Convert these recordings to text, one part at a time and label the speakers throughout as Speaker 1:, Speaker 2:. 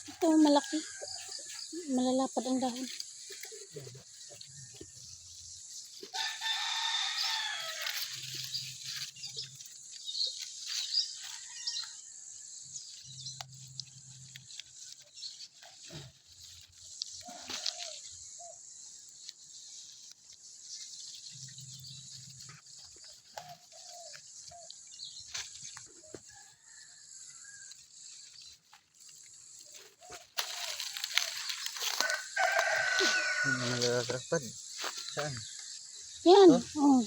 Speaker 1: Ito malaki. Malalapad ang dahon.
Speaker 2: Nagagrakpad. Saan?
Speaker 1: Yan.
Speaker 2: Oh?
Speaker 1: Oh.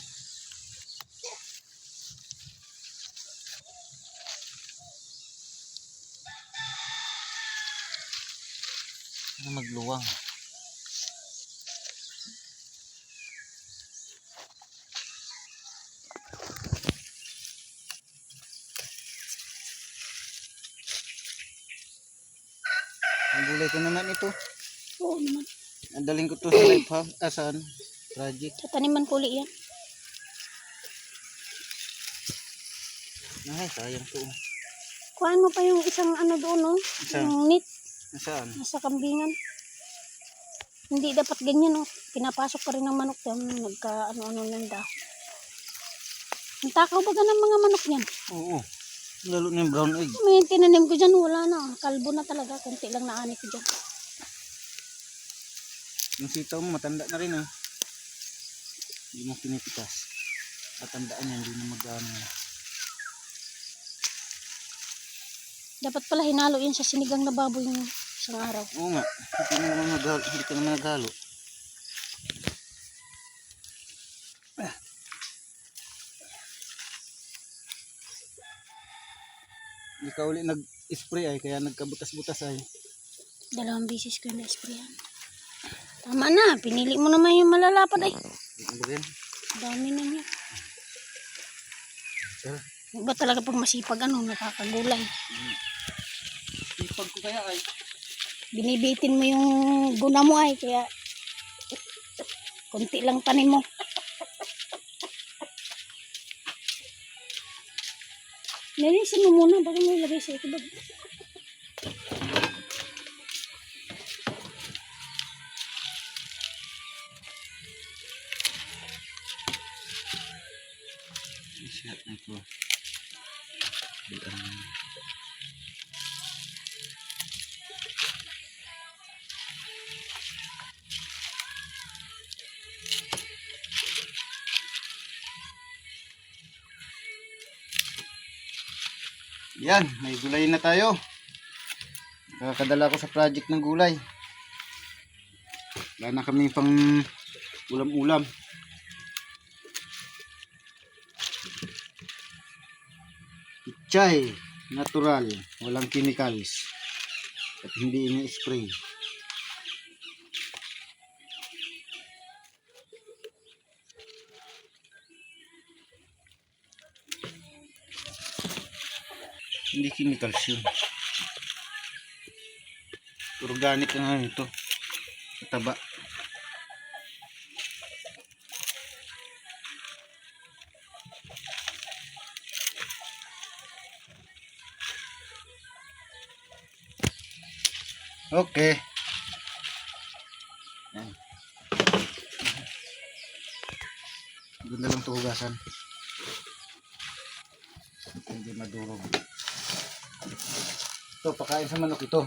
Speaker 2: Ano magluwang? Ang gulay ko naman ito.
Speaker 1: Oo naman.
Speaker 2: Andaling ko to sa live house. Saan? Project.
Speaker 1: Sa taniman kuli yan.
Speaker 2: Ay, sayang to.
Speaker 1: Kuhaan mo pa yung isang ano doon, no?
Speaker 2: Isang?
Speaker 1: Yung net.
Speaker 2: Saan?
Speaker 1: Nasa kambingan. Hindi dapat ganyan, no? Pinapasok pa rin ng manok yan. Nagka ano-ano ng dahon. Ang takaw ba ng mga manok yan?
Speaker 2: Oo. Lalo na yung brown egg.
Speaker 1: May tinanim ko dyan, wala na. Kalbo na talaga. Kunti lang naani ko dyan.
Speaker 2: Yung sitaw mo matanda na rin, ah. Hindi mo pinipitas. Matandaan yan, hindi na mag-ano.
Speaker 1: Dapat pala hinalo yan sa sinigang na baboy ng isang araw.
Speaker 2: Oo nga. Hindi ka naman naghalo. Hindi ka uli nag-spray ay, kaya nagkabutas-butas ay.
Speaker 1: 2 beses ko na-sprayan. Tama na, pinili mo naman yung malalapad ay.
Speaker 2: Ano ba yan?
Speaker 1: Dami na niya.
Speaker 2: Tara.
Speaker 1: Ba talaga pag masipag ano, nakakagulay.
Speaker 2: Sipag ko kaya ay.
Speaker 1: Binibitin mo yung guna mo ay, kaya konti lang tanim mo. Nilisin mo muna bago mo ilagay sa itubag.
Speaker 2: Siya na ito. Yan, may gulay na tayo. Nakakadala ko sa project ng gulay. Wala na kami pang ulam-ulam. Pichay, natural, walang chemicals. At hindi ini-spray. Hindi chemicals yun. Organic na nga ito. Taba. Okay. Yan. Ganda lang ito hugasan. Hindi madurog. Ito, pakain sa manok ito.